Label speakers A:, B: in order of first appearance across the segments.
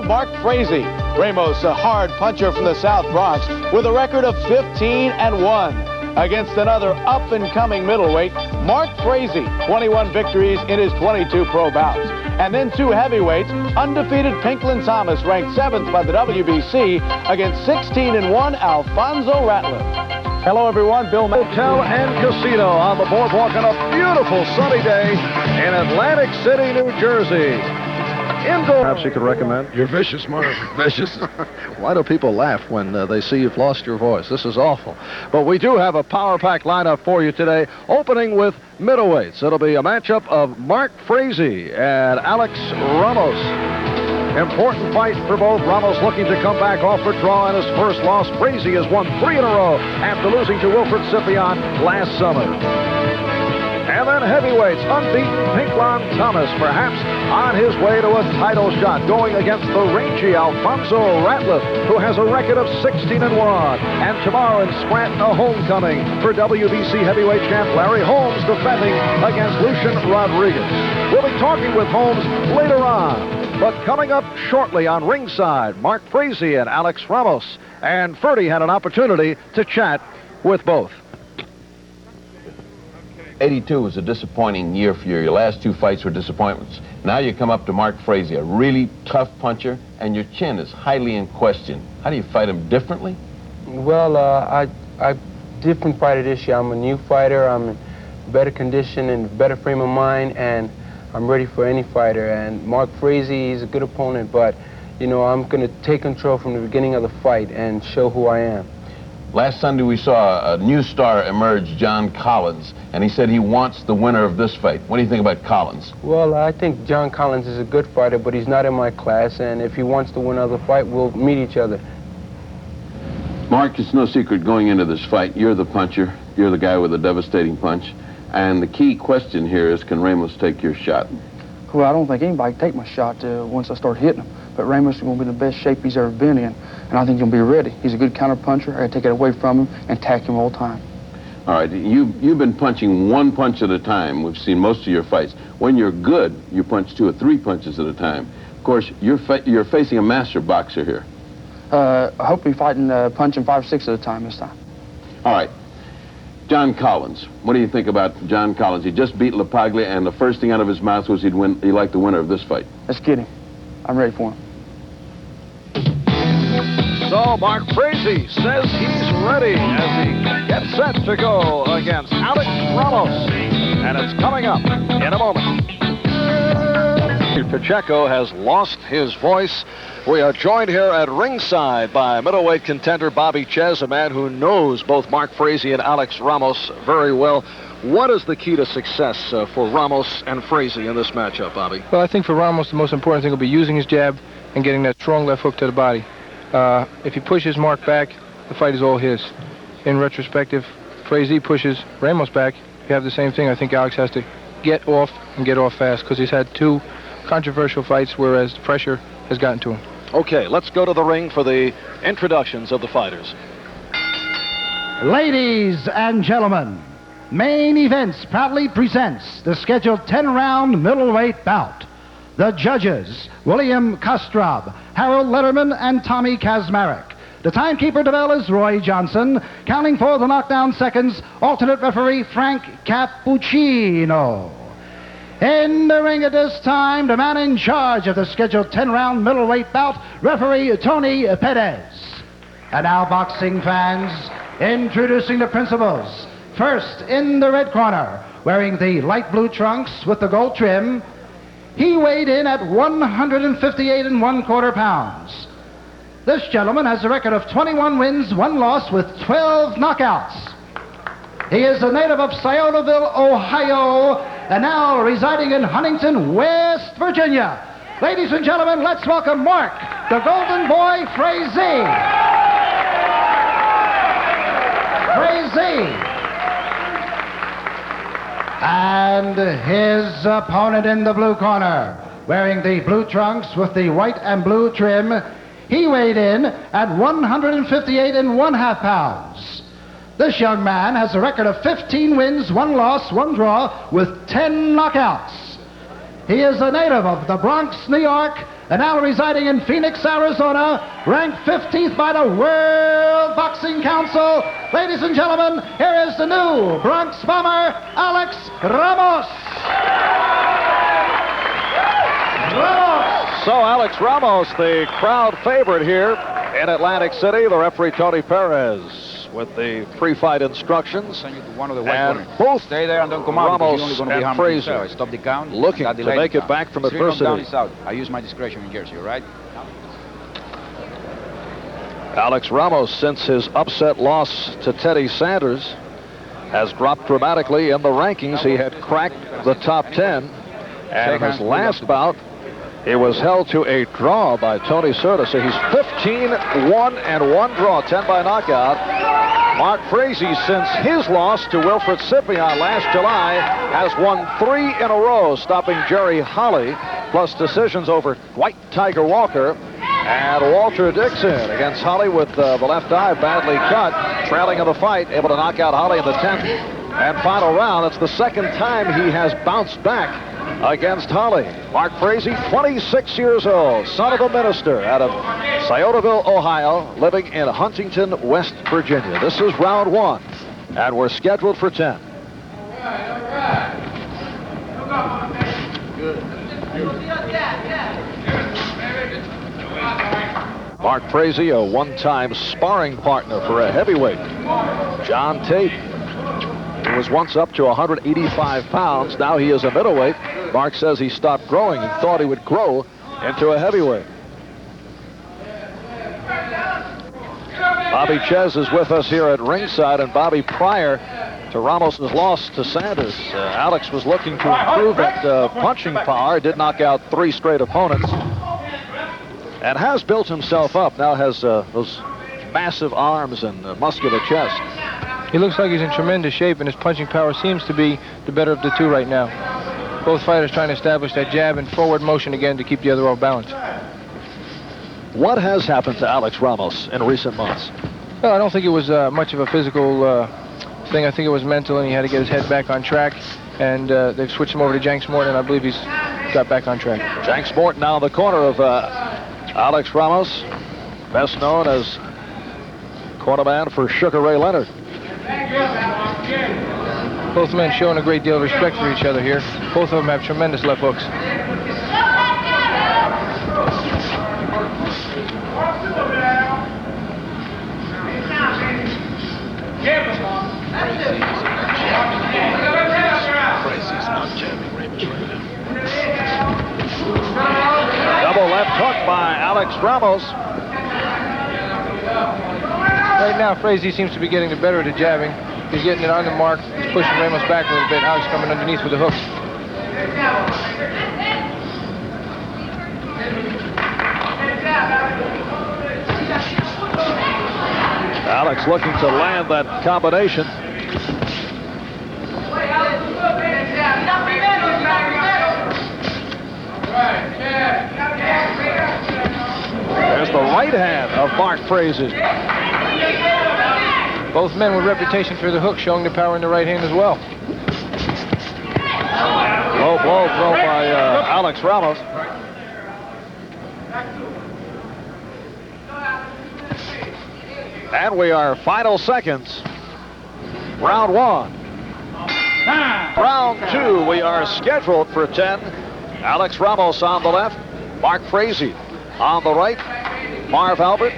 A: Mark Frazie. Ramos, a hard puncher from the South Bronx, with a record of 15-1. Against another up-and-coming middleweight, Mark Frazie, 21 victories in his 22 pro bouts. And then two heavyweights, undefeated Pinklin Thomas, ranked 7th by the WBC, against 16-1 Alfonso Ratliff. Hello, everyone. Bill
B: Hotel and Casino on the boardwalk on a beautiful sunny day in Atlantic City, New Jersey. Indoor. Perhaps you could recommend.
C: You're vicious, Mark. Vicious.
B: Why do people laugh when they see you've lost your voice? This is awful. But we do have a power-packed lineup for you today, opening with middleweights. It'll be a matchup of Mark Frazie and Alex Ramos. Important fight for both. Ramos looking to come back off a draw in his first loss. Frazie has won 3 in a row after losing to Wilfred Scipion last summer. And then heavyweights, unbeaten Pinklin Thomas, perhaps on his way to a title shot, going against the rangy Alfonso Ratliff, who has a record of 16-1. And tomorrow in Scranton, a homecoming for WBC heavyweight champ Larry Holmes, defending against Lucian Rodriguez. We'll be talking with Holmes later on. But coming up shortly on ringside, Mark Frazie and Alex Ramos. And Ferdy had an opportunity to chat with both.
D: 82 was a disappointing year for you. Your last 2 fights were disappointments. Now you come up to Mark Frazie, a really tough puncher, and your chin is highly in question. How do you fight him differently?
E: Well, I different fighter this year. I'm a new fighter. I'm in better condition and better frame of mind, and I'm ready for any fighter. And Mark Frazie, he's a good opponent, but, you know, I'm going to take control from the beginning of the fight and show who I am.
D: Last Sunday we saw a new star emerge, John Collins, and he said he wants the winner of this fight. What do you think about Collins?
E: Well, I think John Collins is a good fighter, but he's not in my class, and if he wants to win another fight, we'll meet each other.
D: Mark, it's no secret going into this fight, you're the puncher, you're the guy with a devastating punch, and the key question here is, can Ramos take your shot?
F: Well, I don't think anybody can take my shot once I start hitting him. But Ramos is going to be the best shape he's ever been in, and I think he'll be ready. He's a good counter puncher. I got to take it away from him and attack him all the time.
D: All right, you've been punching 1 punch at a time. We've seen most of your fights. When you're good, you punch 2 or 3 punches at a time. Of course, you're facing a master boxer here.
F: I hope he's fighting punching 5 or 6 at a time this time.
D: All right. John Collins. What do you think about John Collins? He just beat LaPaglia, and the first thing out of his mouth was he'd like the winner of this fight.
F: Let's get him. I'm ready for him.
B: So Mark Frazie says he's ready as he gets set to go against Alex Ramos. And it's coming up in a moment. Pacheco has lost his voice. We are joined here at ringside by middleweight contender Bobby Ches, a man who knows both Mark Frazie and Alex Ramos very well. What is the key to success for Ramos and Frazie in this matchup, Bobby?
G: Well, I think for Ramos, the most important thing will be using his jab and getting that strong left hook to the body. If he pushes Mark back, the fight is all his. In retrospective, Frazie pushes Ramos back. You have the same thing. I think Alex has to get off and get off fast because he's had 2 controversial fights, whereas the pressure has gotten to him.
B: Okay, let's go to the ring for the introductions of the fighters.
H: Ladies and gentlemen, Main Events proudly presents the scheduled 10-round middleweight bout. The judges, William Kostrub, Harold Letterman, and Tommy Kazmarek. The timekeeper to bell is Roy Johnson. Counting for the knockdown seconds, alternate referee Frank Cappuccino. In the ring at this time, the man in charge of the scheduled 10-round middleweight bout, referee Tony Perez. And now, boxing fans, introducing the principals. First, in the red corner, wearing the light blue trunks with the gold trim, he weighed in at 158 1/4 pounds. This gentleman has a record of 21 wins, 1 loss with 12 knockouts. He is a native of Sciotoville, Ohio, and now residing in Huntington, West Virginia. Ladies and gentlemen, let's welcome Mark, the Golden Boy Frazie. Frazie. And his opponent in the blue corner, wearing the blue trunks with the white and blue trim, he weighed in at 158 1/2 pounds. This young man has a record of 15 wins, 1 loss, 1 draw, with 10 knockouts. He is a native of the Bronx, New York, and now residing in Phoenix, Arizona, ranked 15th by the World Boxing Council. Ladies and gentlemen, here is the new Bronx Bomber, Alex Ramos.
B: So Alex Ramos, the crowd favorite here in Atlantic City. The referee, Tony Perez, with the pre-fight instructions. And both
I: stay there and don't come out.
B: Ramos
I: You're only going to be
B: and
I: harming
B: Frazie
I: yourself. Stop the count.
B: looking to make it back from adversity.
I: Down is out. I use my discretion in Jersey, all right?
B: Alex Ramos, since his upset loss to Teddy Sanders, has dropped dramatically in the rankings. He had cracked the top 10, and in his last bout, he was held to a draw by Tony Serta. So he's 15-1 and 1 draw, 10 by knockout. Mark Frazie, since his loss to Wilfred Scipion last July, has won 3 in a row, stopping Jerry Holly, plus decisions over Dwight Tiger Walker and Walter Dixon against Holly with the left eye badly cut, trailing in the fight, able to knock out Holly in the 10th and final round. It's the second time he has bounced back against Holly. Mark Frazie, 26 years old, son of a minister out of Sciotaville, Ohio, living in Huntington, West Virginia. This is round 1, and we're scheduled for 10. Mark Frazie, a one-time sparring partner for a heavyweight, John Tate. He was once up to 185 pounds. Now he is a middleweight. Mark says he stopped growing and thought he would grow into a heavyweight. Bobby Ches is with us here at ringside, and Bobby, prior to Ramos' loss to Sanders, Alex was looking to improve at punching power, did knock out 3 straight opponents, and has built himself up. Now has those massive arms and muscular chest.
G: He looks like he's in tremendous shape, and his punching power seems to be the better of the two right now. Both fighters trying to establish that jab and forward motion again to keep the other off balance.
B: What has happened to Alex Ramos in recent months?
G: Well, I don't think it was much of a physical thing. I think it was mental, and he had to get his head back on track. And they've switched him over to Janks Morton, and I believe he's got back on track.
B: Janks Morton now in the corner of Alex Ramos, best known as cornerman for Sugar Ray Leonard.
G: Both men showing a great deal of respect for each other here. Both of them have tremendous left hooks.
B: Double left hook by Alex Ramos.
G: Right now, Frazie seems to be getting the better of the jabbing. He's getting it on the mark. He's pushing Ramos back a little bit. Alex coming underneath with the hooks.
B: Alex looking to land that combination. There's the right hand of Mark Frazie.
G: Both men with reputation for the hook, showing the power in the right hand as well.
B: Low blow thrown by Alex Ramos. And we are final seconds. Round 1. Round 2, we are scheduled for 10. Alex Ramos on the left, Mark Frazie on the right, Marv Albert,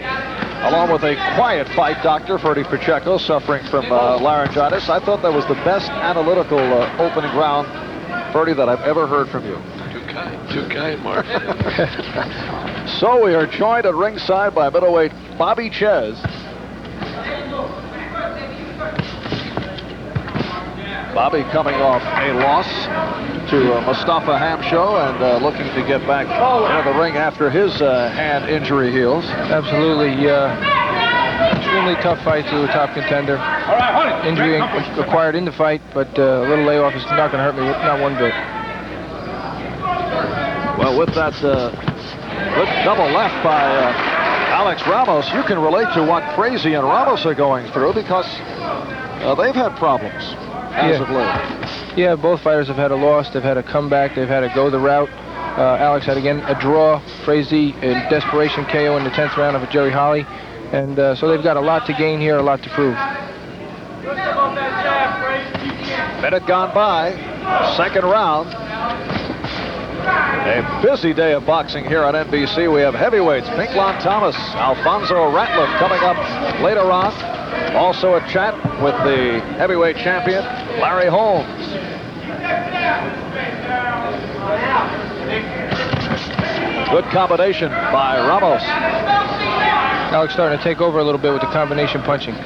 B: along with a quiet fight doctor, Ferdy Pacheco, suffering from laryngitis. I thought that was the best analytical opening round, Ferdy, that I've ever heard from you.
C: Too kind, Mark.
B: So we are joined at ringside by middleweight Bobby Ches. Bobby coming off a loss to Mustafa Hamsho and looking to get back into the ring after his hand injury heals.
G: Absolutely. Extremely tough fight to a top contender. Injury acquired in the fight, but a little layoff is not going to hurt me, not one bit.
B: Well, with that good double left by Alex Ramos, you can relate to what Frazie and Ramos are going through, because they've had problems as of late.
G: Yeah, both fighters have had a loss. They've had a comeback. They've had to go the route. Alex had, again, a draw. Frazie in desperation KO in the 10th round of a Jerry Holly. And so they've got a lot to gain here, a lot to prove.
B: Minute gone by, second round. A busy day of boxing here on NBC. We have heavyweights, Pinklon Thomas, Alfonso Ratliff coming up later on. Also a chat with the heavyweight champion, Larry Holmes. Good combination by Ramos.
G: Alex starting to take over a little bit with the combination punching.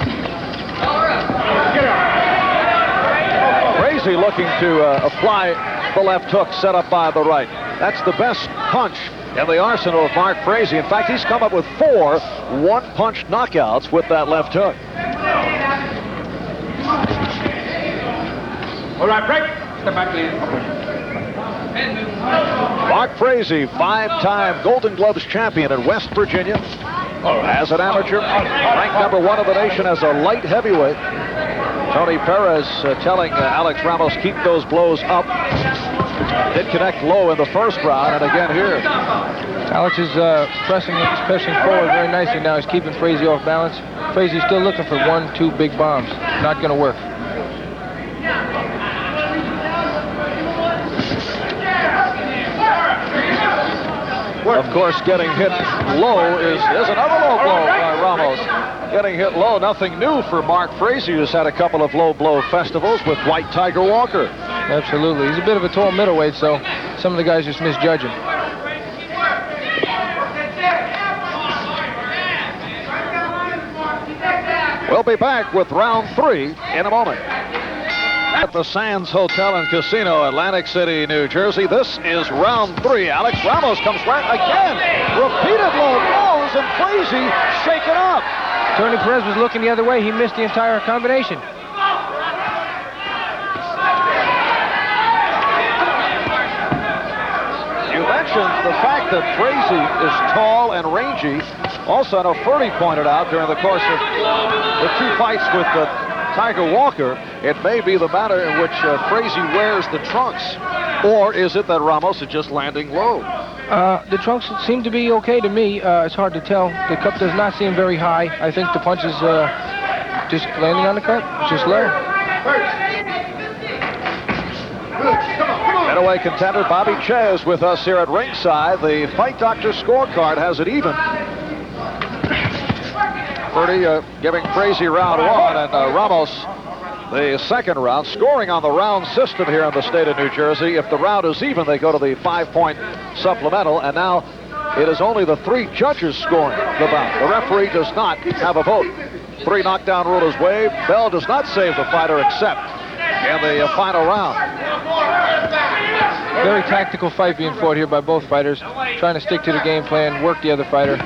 B: Frazie looking to apply the left hook set up by the right. That's the best punch in the arsenal of Mark Frazie. In fact, he's come up with 4 one-punch knockouts with that left hook.
I: All right, break. Step back, please.
B: Mark Frazie, 5-time Golden Gloves champion in West Virginia. As an amateur, ranked number 1 of the nation as a light heavyweight. Tony Perez telling Alex Ramos, keep those blows up. Did connect low in the first round, and again here.
G: Alex is pressing forward very nicely now. He's keeping Frazie off balance. Frazie's still looking for 1-2 big bombs. Not going to work.
B: Of course, getting hit low is another low blow by Ramos. Getting hit low, nothing new for Mark Frazie, who's had a couple of low blow festivals with White Tiger Walker.
G: Absolutely. He's a bit of a tall middleweight, so some of the guys just misjudge him.
B: We'll be back with round 3 in a moment. At the Sands Hotel and Casino, Atlantic City, New Jersey. This is round 3. Alex Ramos comes right again. Repeated low blows, and Frazie shaken up.
G: Tony Perez was looking the other way. He missed the entire combination.
B: You mentioned the fact that Frazie is tall and rangy. Also, I know Ferdy pointed out during the course of the 2 fights with Tiger Walker, it may be the manner in which Frazie wears the trunks. Or is it that Ramos is just landing low?
G: The trunks seem to be okay to me. It's hard to tell. The cup does not seem very high. I think the punch is just landing on the cup. It's just low.
B: Middleweight contender Bobby Chez with us here at ringside. The Fight Doctor scorecard has it even. Ferdy giving Frazie round 1, and Ramos the second round. Scoring on the round system here in the state of New Jersey. If the round is even, they go to the 5-point supplemental, and now it is only the 3 judges scoring the bout. The referee does not have a vote. 3 knockdown rule is waived. Bell does not save the fighter except in the final round.
G: Very tactical fight being fought here by both fighters, trying to stick to the game plan, work the other fighter.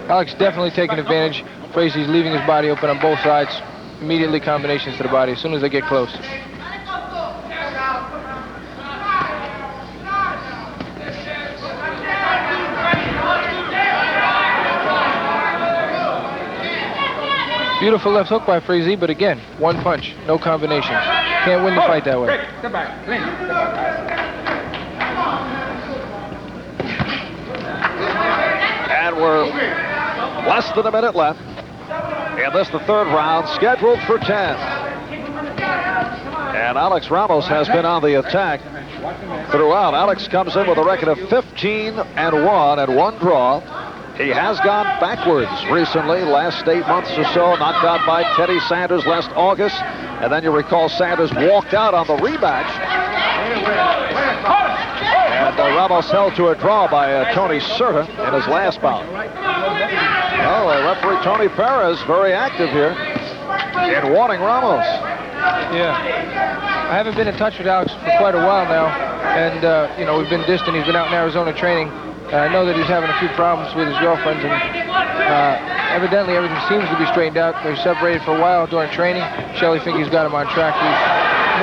G: Alex definitely taking advantage. Frazie's leaving his body open on both sides. Immediately combinations to the body as soon as they get close. Beautiful left hook by Frazie, but again, 1 punch, no combinations. Can't win the fight that way.
I: Step back, clean. Step back.
B: And we're less than a minute left. And this the 3rd round, scheduled for 10. And Alex Ramos has been on the attack throughout. Alex comes in with a record of 15-1 and 1 draw. He has gone backwards recently, last 8 months or so, knocked out by Teddy Sanders last August. And then you recall Sanders walked out on the rematch. And Ramos held to a draw by Tony Serta in his last bout. Well, referee Tony Perez very active here in warning Ramos.
G: Yeah. I haven't been in touch with Alex for quite a while now. And, you know, we've been distant. He's been out in Arizona training. I know that he's having a few problems with his girlfriends, and evidently everything seems to be straightened out. They're separated for a while during training. Shelley think he's got him on track. He's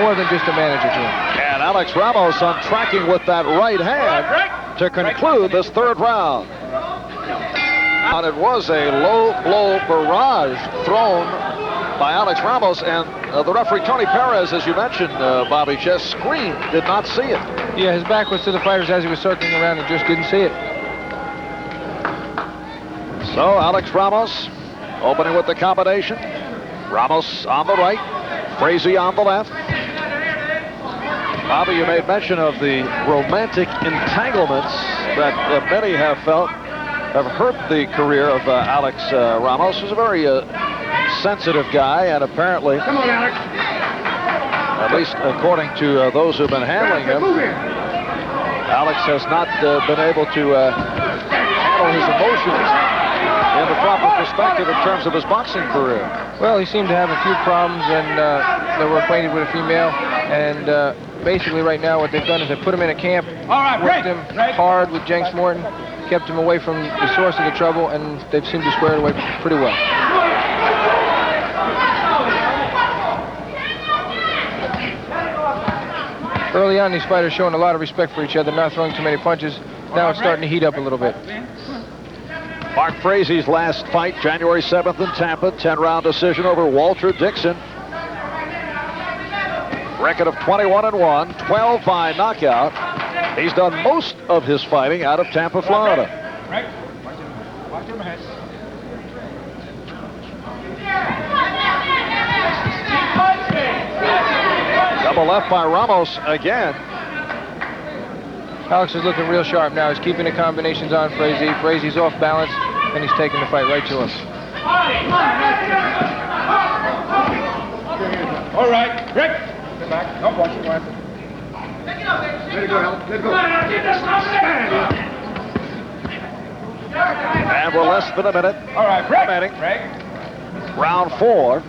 G: more than just a manager to him.
B: And Alex Ramos on tracking with that right hand to conclude this 3rd round. And it was a low blow barrage thrown by Alex Ramos, and the referee, Tony Perez, as you mentioned, Bobby, just screamed, did not see it.
G: Yeah, his back was to the fighters as he was circling around and just didn't see it.
B: So Alex Ramos opening with the combination. Ramos on the right, Frazie on the left. Bobby, you made mention of the romantic entanglements that many have felt have hurt the career of Alex Ramos, who's a very sensitive guy, and apparently,
I: Come on, Alex.
B: at least according to those who've been handling him,
I: Move here.
B: Alex has not been able to handle his emotions in the proper perspective in terms of his boxing career.
G: Well, he seemed to have a few problems, and they were acquainted with a female, and basically right now what they've done is they put him in a camp,
I: All right,
G: worked
I: break.
G: him
I: Break.
G: hard with Jenks Morton, kept him away from the source of the trouble, and they've seemed to square it away pretty well. Early on, these fighters showing a lot of respect for each other, not throwing too many punches. Now it's starting to heat up a little bit.
B: Mark Frazie's last fight, January 7th in Tampa, 10-round decision over Walter Dixon. Record of 21-1, 12 by knockout. He's done most of his fighting out of Tampa, Florida.
I: Right. Watch him ahead.
B: Double left by Ramos again.
G: Alex is looking real sharp now. He's keeping the combinations on Frazie. Frazie's off balance, and he's taking the fight right to him.
I: All right, break. Get back. Don't watch it. Let it go, Alex. Let it go.
B: And we're less than a minute.
I: All right, break.
B: Remaining.
I: Break.
B: Round 4.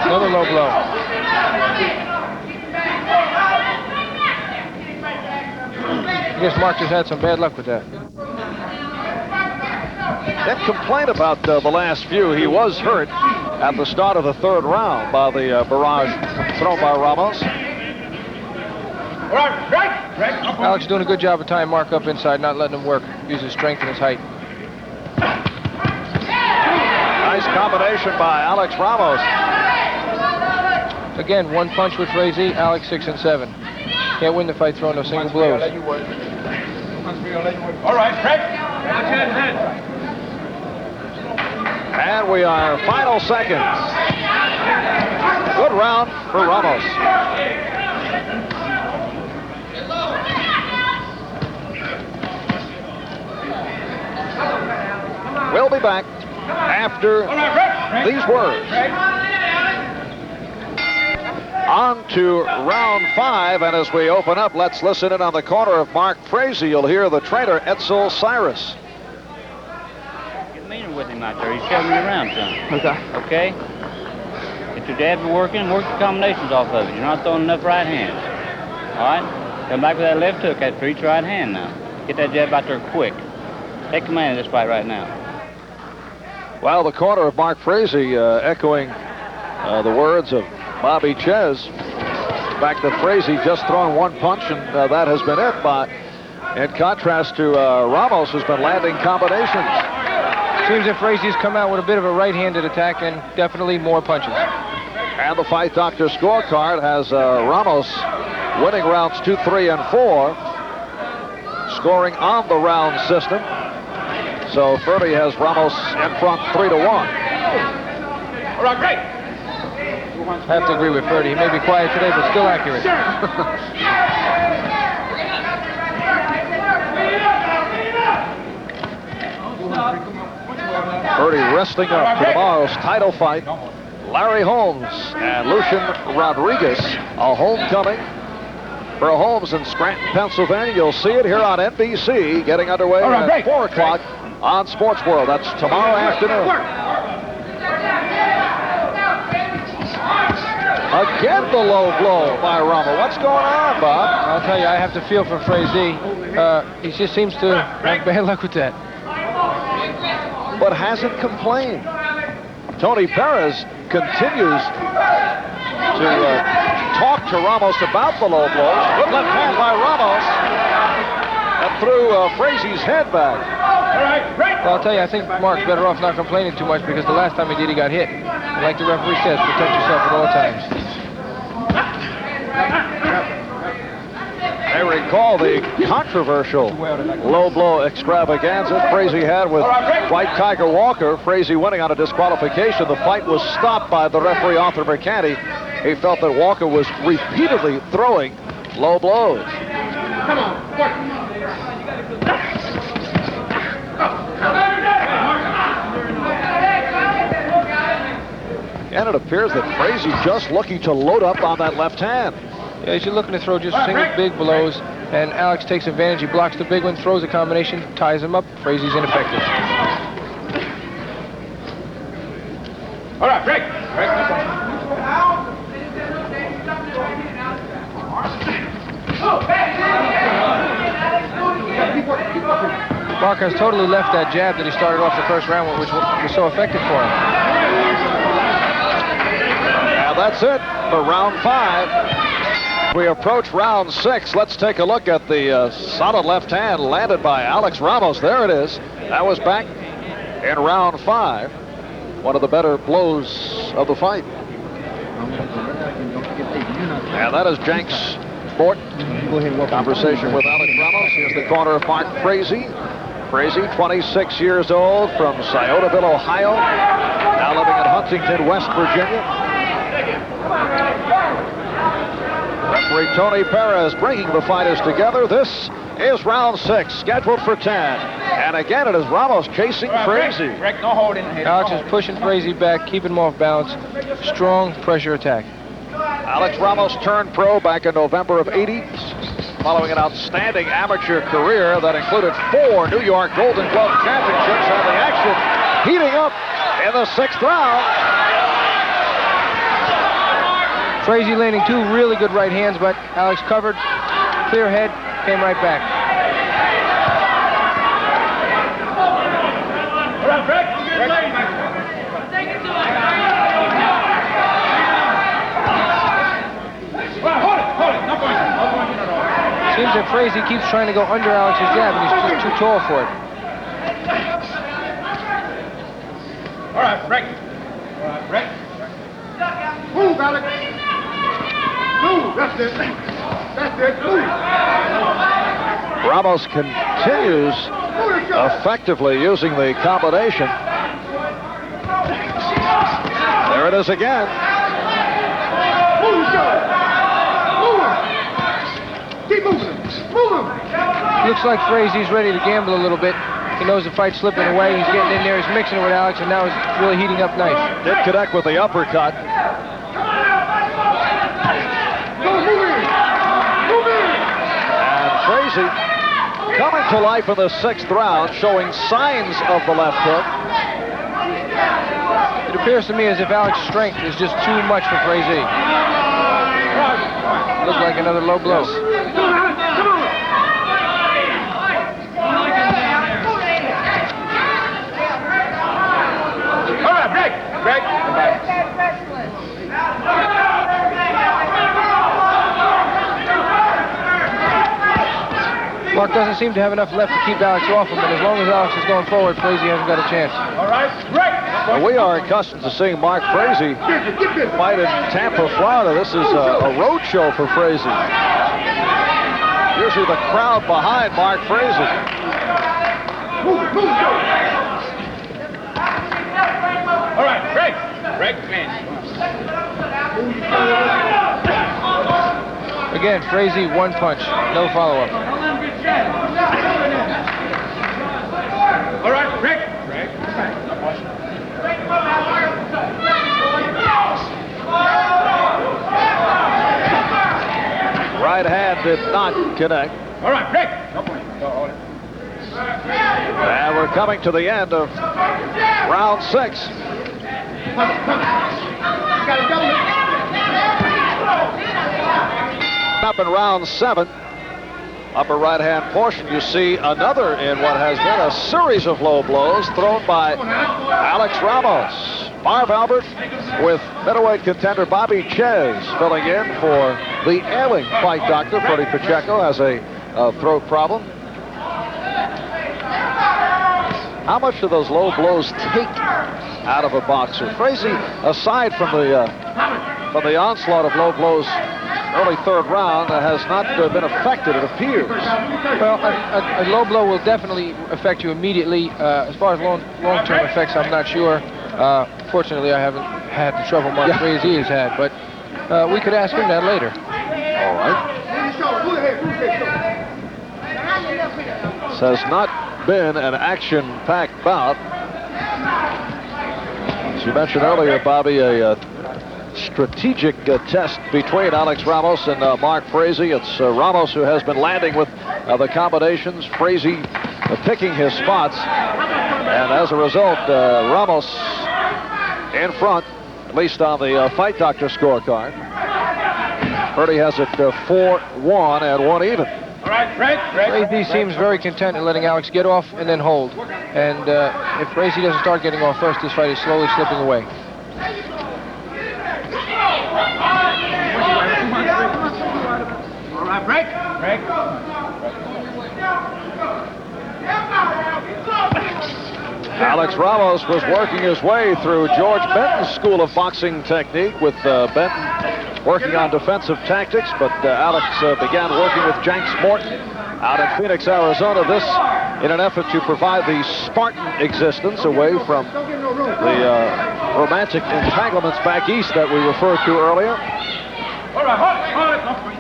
G: Another low blow. I guess Mark just had some bad luck with that.
B: Didn't complain about the last few. He was hurt at the start of the 3rd round by the barrage thrown by Ramos.
I: All right, break. Break.
G: Alex doing a good job of tying Mark up inside, not letting him work. Use his strength and his height.
B: Nice combination by Alex Ramos.
G: Again, one punch with Frazie, Alex 6 and 7. Can't win the fight throwing no single blows.
I: All right, break. Watch your head.
B: And we are final seconds. Good round for Ramos. We'll be back after these words. On to round 5, and as we open up, let's listen in on the corner of Mark Frazie. You'll hear the trainer, Edsel Cyrus.
J: Get meaner with him out there. He's shoving you around, son.
F: Okay.
J: Okay? Get your jab working, work the combinations off of it. You're not throwing enough right hands. All right? Come back with that left hook after each right hand now. Get that jab out there quick. Take command of this fight right now.
B: Well, the corner of Mark Frazie echoing the words of Bobby Ches. The fact that Frazie just thrown one punch, and that has been it. But in contrast to Ramos, who's been landing combinations.
G: Seems that Frazie's come out with a bit of a right-handed attack and definitely more punches.
B: And the Fight Doctor scorecard has Ramos winning rounds 2, 3, and 4, scoring on the round system. So Ferdy has Ramos in front 3-1.
I: All right, great.
G: I have to agree with Ferdy. He may be quiet today, but still accurate.
B: Ferdy resting up for tomorrow's title fight. Larry Holmes and Lucian Rodriguez, a homecoming for Holmes in Scranton, Pennsylvania. You'll see it here on NBC, getting underway at 4 o'clock on Sports World. That's tomorrow afternoon. Again, the low blow by Ramos. What's going on, Bob?
G: I'll tell you, I have to feel for Frazie. He just seems to have bad luck with that.
B: But hasn't complained. Tony Perez continues to talked to Ramos about the low blows. Good left hand by Ramos. That threw Frazie's head back.
G: Well, I'll tell you, I think Mark's better off not complaining too much because the last time he did, he got hit. And like the referee says, protect yourself at all times.
B: I recall the controversial low blow extravaganza Frazie had with White Tiger Walker. Frazie winning on a disqualification. The fight was stopped by the referee, Arthur McCanty. He felt that Walker was repeatedly throwing low blows.
I: Come on, work.
B: And it appears that Frazie just looking to load up on that left hand.
G: Yeah, he's looking to throw just single big blows, and Alex takes advantage. He blocks the big one, throws a combination, ties him up. Frazie's ineffective.
I: All right, break. Break.
G: Mark has totally left that jab that he started off the first round with, which was so effective for him.
B: And that's it for round 5. We approach round 6. Let's take a look at the solid left hand landed by Alex Ramos. There it is. That was back in round 5. One of the better blows of the fight. And that is Jenks Sport. Conversation with Alex Ramos. Here's the corner of Mark Frazie. Frazie, 26 years old, from Sciotaville, Ohio. Now living in Huntington, West Virginia. Referee Tony Perez bringing the fighters together. This is round 6, scheduled for 10. And again, it is Ramos chasing Frazie.
I: Break, no holding.
G: Alex is pushing Frazie back, keeping him off balance. Strong pressure attack.
B: Alex Ramos turned pro back in November of '80, following an outstanding amateur career that included 4 New York Golden Glove championships, and the action heating up in the 6th round.
G: Frazie landing 2 really good right hands, but Alex covered, clear head, came right back. Seems that Frazie keeps trying to go under Alex's jab, and he's just too tall for it.
I: All right, break. All right, break. Move, Alex. Move, that's it. That's it, move.
B: Ramos continues effectively using the combination. There it is again.
I: Move, move. Keep moving. Move him.
G: Looks like Frazie's ready to gamble a little bit. He knows the fight's slipping away. He's getting in there. He's mixing it with Alex, and now he's really heating up nice.
B: Did connect with the uppercut. And Frazie coming to life in the 6th round, showing signs of the left hook.
G: It appears to me as if Alex's strength is just too much for Frazie. Looks like another low blow.
I: All right, break. Break.
G: Mark doesn't seem to have enough left to keep Alex off him, and as long as Alex is going forward, Frazie hasn't got a chance.
I: All right, break.
B: Well, we are accustomed to seeing Mark Frazie fight in Tampa, Florida. This is a road show for Frazie. Usually the crowd behind Mark Frazie.
I: Move. All right, break. Break, man.
G: Again, Frazie, 1 punch, no follow-up.
I: All right, break. Break.
B: Right hand did not connect.
I: All right, break. No point.
B: And we're coming to the end of round 6. Up in round 7, upper right hand portion, you see another in what has been a series of low blows thrown by Alex Ramos. Marv Albert with middleweight contender Bobby Ches filling in for the ailing fight doctor. Freddie Pacheco has a throat problem. How much do those low blows take out of a boxer? Frazie, aside from the onslaught of low blows early third round, has not been affected, it appears.
G: Well, a low blow will definitely affect you immediately. As far as long-term effects, I'm not sure. Fortunately, I haven't had the trouble Mark Frazie has had, but we could ask him that later.
B: All right. This has not been an action-packed bout. As you mentioned earlier, Bobby, a strategic test between Alex Ramos and Mark Frazie. It's Ramos who has been landing with the combinations, Frazie picking his spots, and as a result, Ramos in front, at least on the Fight Doctor scorecard. Purdy has it 4-1 and 1 even.
I: All right,
G: Frazie seems very content in letting Alex get off and then hold. And if Frazie doesn't start getting off first, this fight is slowly slipping away.
I: All right, break.
B: Alex Ramos was working his way through George Benton's school of boxing technique, with Benton working on defensive tactics, but Alex began working with Jenks Morton out in Phoenix, Arizona. This in an effort to provide the Spartan existence away from the romantic entanglements back east that we referred to earlier.
I: All right, hold it.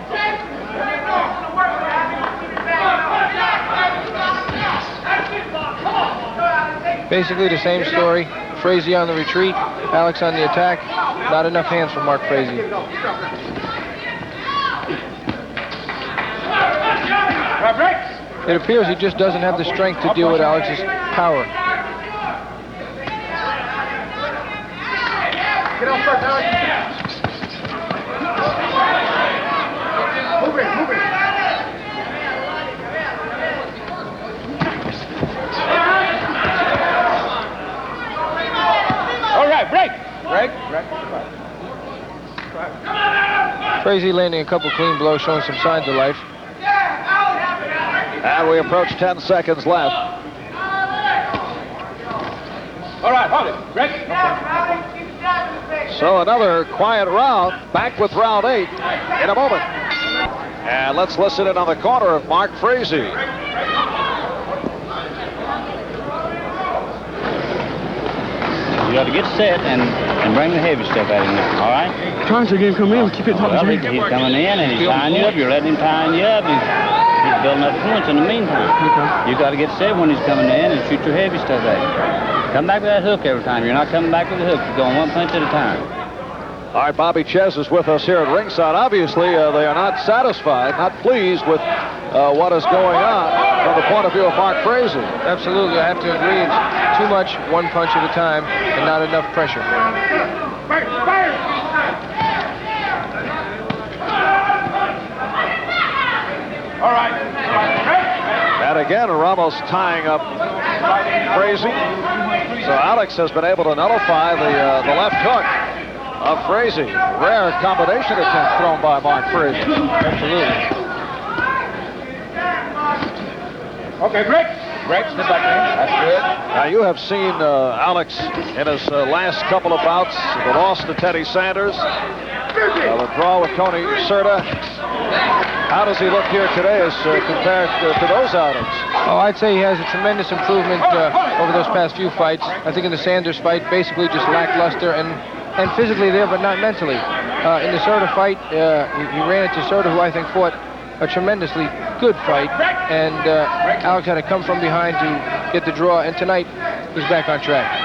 G: Basically the same story. Frazie on the retreat, Alex on the attack. Not enough hands for Mark Frazie. It appears he just doesn't have the strength to deal with Alex's power.
I: Get on first, Alex. Move it. All right, break.
G: Frazie landing a couple clean blows, showing some signs of life.
B: And we approach 10 seconds left.
I: All right, hold it. Break.
B: So another quiet round, back with round 8 in a moment. And let's listen in on the corner of Mark Frazie.
J: You got to get set and bring the heavy stuff at him now, all right?
F: Trying to get him come in, keep it
J: Well, he's coming in and he's tying you up. You're letting him tie you up. He's building up points in the meantime.
F: Okay.
J: You got to get set when he's coming in and shoot your heavy stuff at him. Come back with that hook every time. You're not coming back with the hook. You're going one punch at a time.
B: All right, Bobby Ches is with us here at ringside. Obviously, they are not satisfied, not pleased with what is going on from the point of view of Mark Frazie.
G: Absolutely, I have to agree. It's too much, one punch at a time, and not enough pressure.
I: Fire! All right.
B: And again, Ramos tying up Frazie. So Alex has been able to nullify the left hook of Frazie. Rare combination attempt thrown by Mark Frazie.
G: Absolutely.
I: Okay, break. Step back in. That's good.
B: Now you have seen Alex in his last couple of bouts, the loss to Teddy Sanders, the draw with Tony Serta. How does he look here today as compared to those outings?
G: Oh, I'd say he has a tremendous improvement over those past few fights. I think in the Sanders fight, basically just lackluster and physically there, but not mentally. In the Serta fight, he ran into Serta, who I think fought a tremendously good fight, and Alex had to come from behind to get the draw, and tonight he's back on track.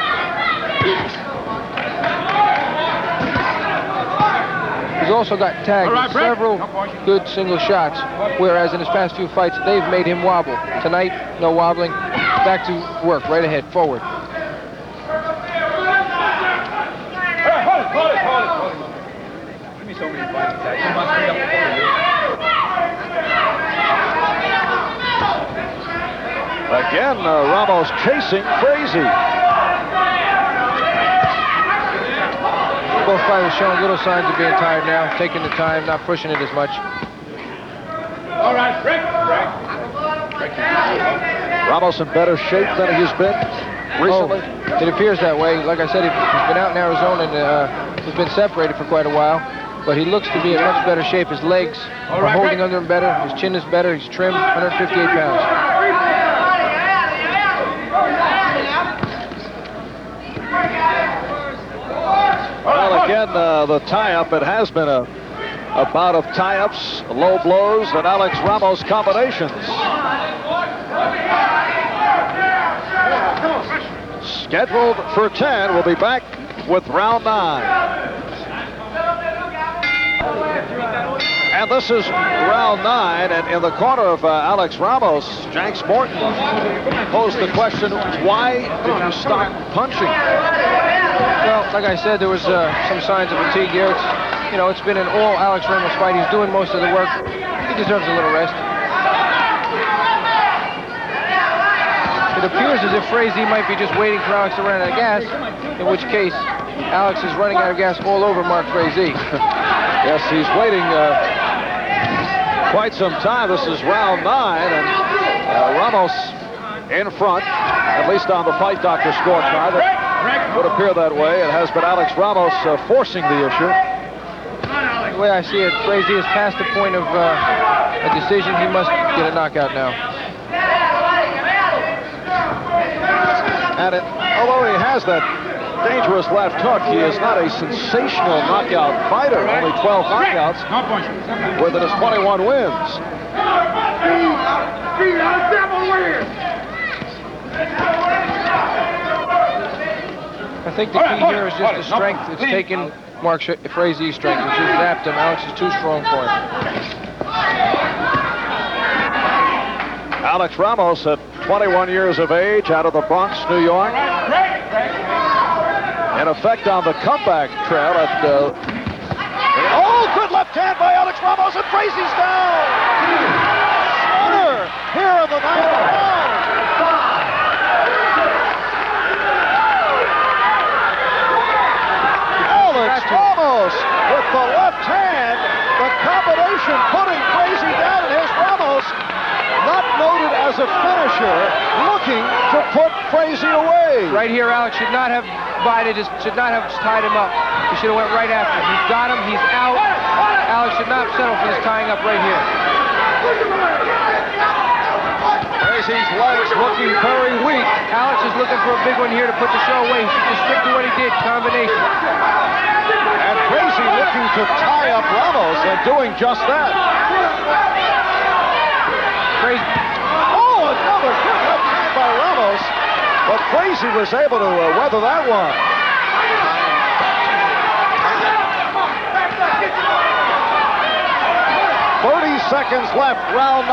G: He's also got tagged with several good single shots, whereas in his past few fights, they've made him wobble. Tonight, no wobbling. Back to work, right ahead, forward.
I: Hold it. Give me so many fights. You must be up before you.
B: Again, Ramos chasing Frazie.
G: Both fighters showing little signs of being tired now, taking the time, not pushing it as much.
I: All right, break.
B: Ramos in better shape than he's been recently.
G: Oh, it appears that way. Like I said, he's been out in Arizona and he's been separated for quite a while. But he looks to be in much better shape. His legs are holding under him better. His chin is better. He's trimmed, 158 pounds.
B: Well, again, the tie-up, it has been a bout of tie-ups, low blows, and Alex Ramos combinations. Scheduled for 10. We'll be back with round 9. And this is round 9, and in the corner of Alex Ramos, Jenks Morton posed the question, why did you stop punching?
G: Well, like I said, there was some signs of fatigue here. It's been an all Alex Ramos fight. He's doing most of the work. He deserves a little rest. It appears as if Frazie might be just waiting for Alex to run out of gas, in which case Alex is running out of gas all over Mark Frazie.
B: Yes, he's waiting quite some time. This is round 9, and Ramos in front, at least on the Fight Doctor scorecard. It would appear that way. It has been Alex Ramos forcing the issue.
G: The way I see it, Frazie is past the point of a decision. He must get a knockout now.
B: And although he has that dangerous left hook, he is not a sensational knockout fighter. Only 12 knockouts with his 21 wins.
G: I think the key here is just the strength. It's taken Mark Frazie's strength, which has zapped him. Alex is too strong for him.
B: Alex Ramos at 21 years of age, out of the Bronx, New York. In effect on the comeback trail at good left hand by Alex Ramos, and Frazie's down. Stunner here in the 9th round. Alex Ramos with the left hand, the combination putting Frazie down, and here's Ramos, not noted as a finisher, looking to put Frazie away.
G: Right here, Alex should not have bided, should not have tied him up. He should have went right after him. He's got him, he's out. Alex should not settle for this tying up right here.
B: Frazie's legs looking very weak.
G: Alex is looking for a big one here to put the show away. He should just stick to what he did, combination.
B: And Frazie looking to tie up Ramos and doing just that. Another good left hand by Ramos, but Frazie was able to weather that one. Seconds left, round 9.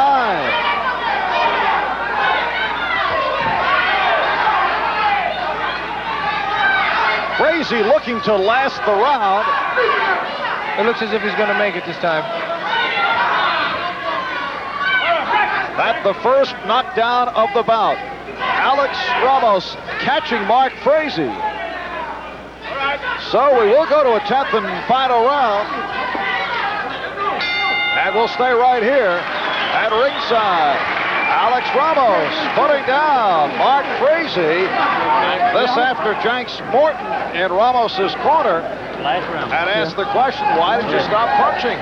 B: Frazie looking to last the round.
G: It looks as if he's going to make it this time.
B: That's the first knockdown of the bout. Alex Ramos catching Mark Frazie. So we will go to a 10th and final round. And we'll stay right here at ringside. Alex Ramos putting down Mark Frazie. This after Jenks Morton in Ramos's corner. And asked the question, why did you stop punching?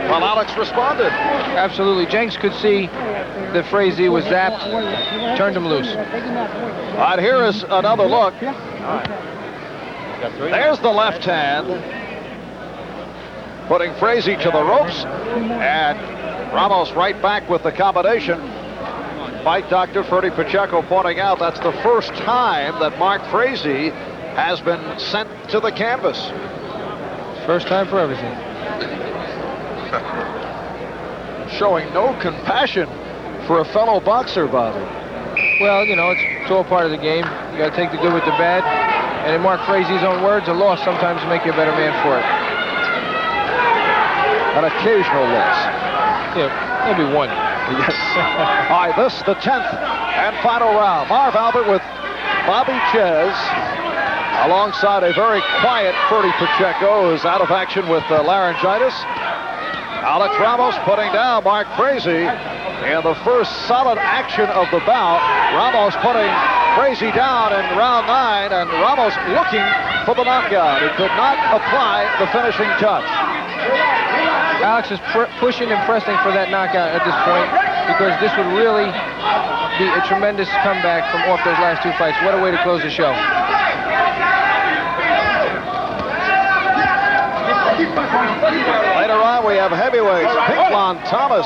B: Well, Alex responded.
G: Absolutely. Jenks could see that Frazie was zapped, turned him loose.
B: All right, here is another look. There's the left hand, putting Frazie to the ropes, and Ramos right back with the combination. Fight Dr. Ferdy Pacheco pointing out that's the first time that Mark Frazie has been sent to the canvas.
G: First time for everything.
B: Showing no compassion for a fellow boxer, Bobby.
G: Well, you know, it's all part of the game. You got to take the good with the bad. And in Mark Frazie's own words, a loss sometimes will make you a better man for it.
B: An occasional loss.
G: Yeah, maybe one.
B: Yes. All right, this the 10th and final round. Marv Albert with Bobby Ches. alongside a very quiet Ferdy Pacheco, who's out of action with laryngitis. Alex Ramos putting down Mark Frazie in the first solid action of the bout. Ramos putting Frazie down in round 9, and Ramos looking for the knockout. He could not apply the finishing touch.
G: Alex is pushing and pressing for that knockout at this point, because this would really be a tremendous comeback from off those last 2 fights. What a way to close the show.
B: Later on, we have heavyweights. Pinklon Thomas,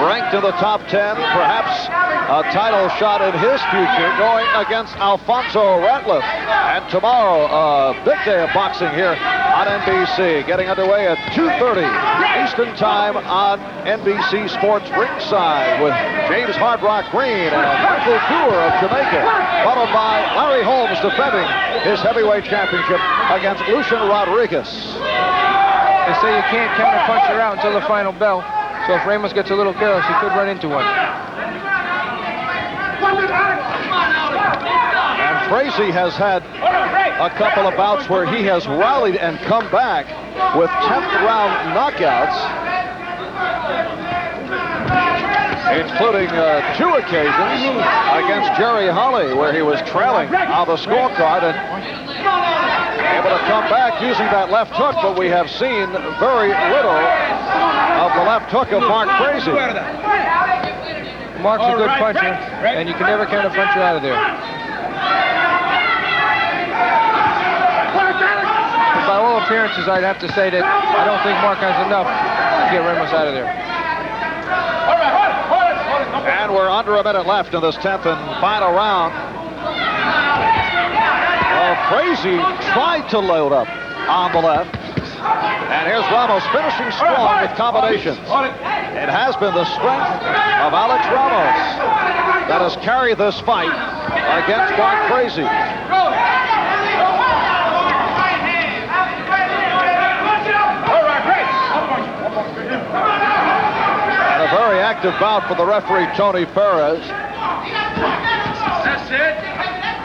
B: ranked in the top 10, perhaps a title shot in his future, going against Alfonso Ratliff. And tomorrow, a big day of boxing here on NBC, getting underway at 2:30 Eastern Time on NBC Sports Ringside with James Hard Rock Green and Michael Tour of Jamaica, followed by Larry Holmes defending his heavyweight championship against Lucian Rodriguez.
G: They say you can't count a puncher out until the final bell, so if Ramos gets a little careless, he could run into one.
B: And Frazie has had a couple of bouts where he has rallied and come back with 10th round knockouts, including 2 occasions against Jerry Holly, where he was trailing on the scorecard and able to come back using that left hook, but we have seen very little of the left hook of Mark Frazie.
G: Mark's a good puncher, and you can never count a puncher out of there. By all appearances, I'd have to say that I don't think Mark has enough to get Ramos out of there.
B: And we're under a minute left in this 10th and final round. Frazie tried to load up on the left. And here's Ramos finishing strong with combinations. It has been the strength of Alex Ramos that has carried this fight against Mark Frazie. And a very active bout for the referee, Tony Perez.
I: That's it.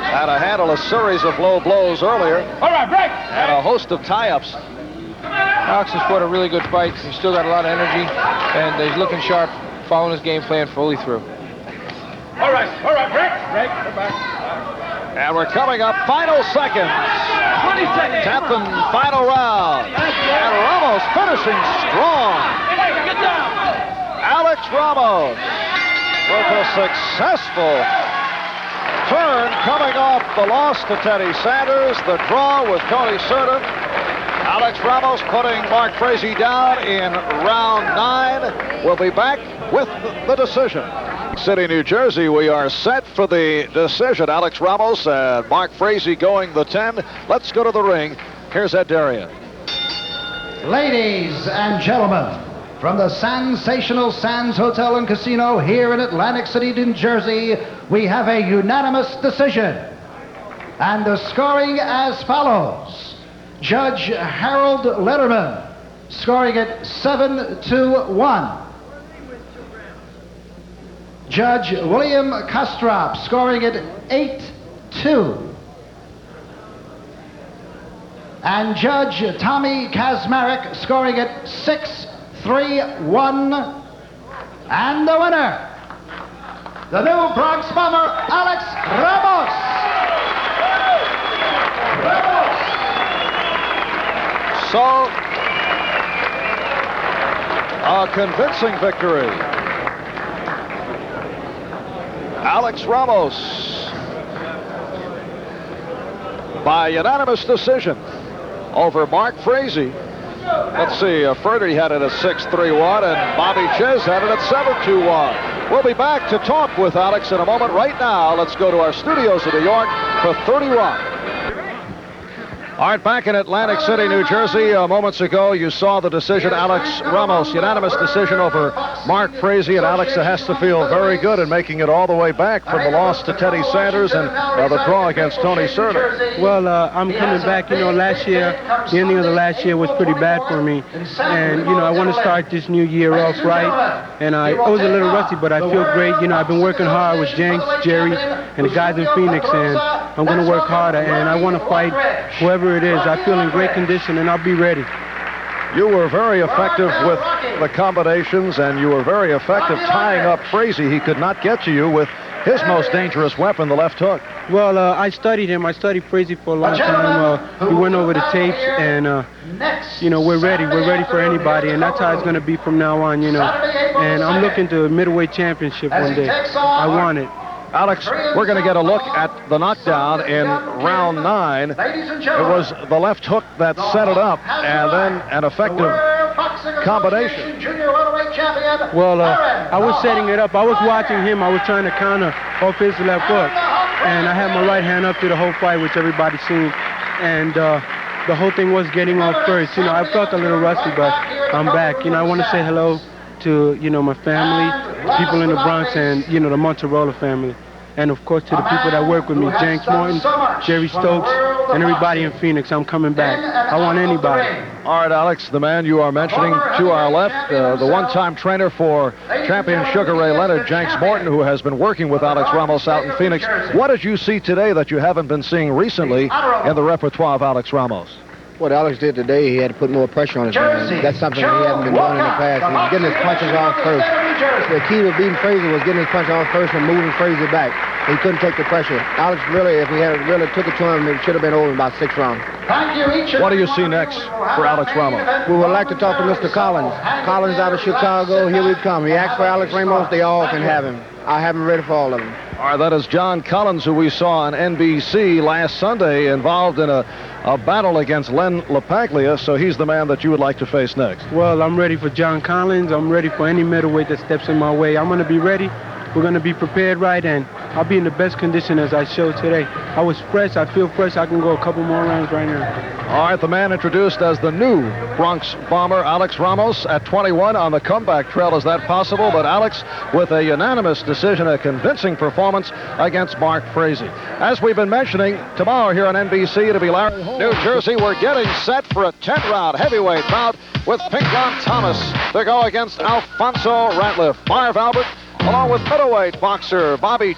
B: Had to handle a series of low blows earlier.
I: All right, break.
B: And a host of tie-ups.
G: Alex has fought a really good fight. He's still got a lot of energy, and he's looking sharp, following his game plan fully through.
I: All right, break. Come back.
B: And we're coming up final seconds.
I: 20 seconds.
B: 10th and final round. And Ramos finishing strong.
I: Get down.
B: Alex Ramos with a successful turn coming off the loss to Teddy Sanders, the draw with Tony Certain. Alex Ramos putting Mark Frazie down in round 9. We'll be back with the decision. City, New Jersey, we are set for the decision. Alex Ramos and Mark Frazie going the 10. Let's go to the ring. Here's Ed Darian.
H: Ladies and gentlemen, from the sensational Sands Hotel and Casino here in Atlantic City, New Jersey, we have a unanimous decision. And the scoring as follows. Judge Harold Letterman scoring it 7-1. Judge William Kostrop scoring it 8-2. And Judge Tommy Kazmarek scoring it 6-3-1. And the winner, the new Bronx Bomber, Alex Ramos.
B: So, a convincing victory. Alex Ramos by unanimous decision over Mark Frazie. Let's see, Ferdy had it at 6-3-1 and Bobby Chiz had it at 7-2-1. We'll be back to talk with Alex in a moment. Right now, let's go to our studios in New York for 30 Rock. All right, back in Atlantic City, New Jersey. Moments ago, you saw the decision. Alex Ramos, unanimous decision over Mark Frazie. And Alex has to feel very good in making it all the way back from the loss to Teddy Sanders and the draw against Tony Certain.
E: Well, I'm coming back. Last year, the ending of the last year was pretty bad for me. And, I want to start this new year off right. And I was a little rusty, but I feel great. I've been working hard with Jenks, Jerry, and the guys in Phoenix. And I'm going to work harder, and I want to fight whoever it is. I feel in great condition, and I'll be ready.
B: You were very effective with the combinations, and you were very effective tying up Frazie. He could not get to you with his most dangerous weapon, the left hook.
E: Well, I studied him. I studied Frazie for a long time. We went over the tapes, and, you know, we're ready. We're ready for anybody, and that's how it's going to be from now on, you know. And I'm looking to a middleweight championship one day. I want it.
B: Alex, we're going to get a look at the knockdown in round 9. It was the left hook that set it up, and then an effective combination.
E: Well, I was setting it up. I was watching him. I was trying to counter off his left hook. And I had my right hand up through the whole fight, which everybody's seen. And the whole thing was getting off first. You know, I felt a little rusty, but I'm back. You know, I want to say hello to, you know, my family, people in the Bronx, and, you know, the Monterola family. And, of course, to the people that work with me, James Morton, Jerry Stokes, and everybody in Phoenix. I'm coming back. I want anybody.
B: All right, Alex, the man you are mentioning to our left, the one-time trainer for champion Sugar Ray Leonard, Jenks Morton, who has been working with Alex Ramos out in Phoenix. What did you see today that you haven't been seeing recently in the repertoire of Alex Ramos?
K: What Alex did today, he had to put more pressure on his man. That's something he hasn't been doing in the past. He was getting his punches off first. The key to beating Frazie was getting his punch off first and moving Frazie back. He couldn't take the pressure. Alex really, if he had really took it to him, it should have been over in about 6 rounds.
B: What do you see next for Alex Ramos?
K: We would like to talk to Mr. Collins. Collins out of Chicago, here we come. He asked for Alex Ramos, they all can have him. I have him ready for all of them.
B: All right, that is John Collins, who we saw on NBC last Sunday, involved in a battle against Len LaPaglia, so he's the man that you would like to face next.
E: Well, I'm ready for John Collins. I'm ready for any middleweight that steps in my way. I'm going to be ready. We're going to be prepared right, and I'll be in the best condition as I showed today. I was fresh. I feel fresh. I can go a couple more rounds right now.
B: All right, the man introduced as the new Bronx Bomber, Alex Ramos, at 21 on the comeback trail. Is that possible? But Alex, with a unanimous decision, a convincing performance against Mark Frazie. As we've been mentioning, tomorrow here on NBC, it'll be Larry Holmes. New Jersey, we're getting set for a 10-round heavyweight bout with Pinkon Thomas to go against Alfonso Ratliff. Marv Albert, along with middleweight boxer Bobby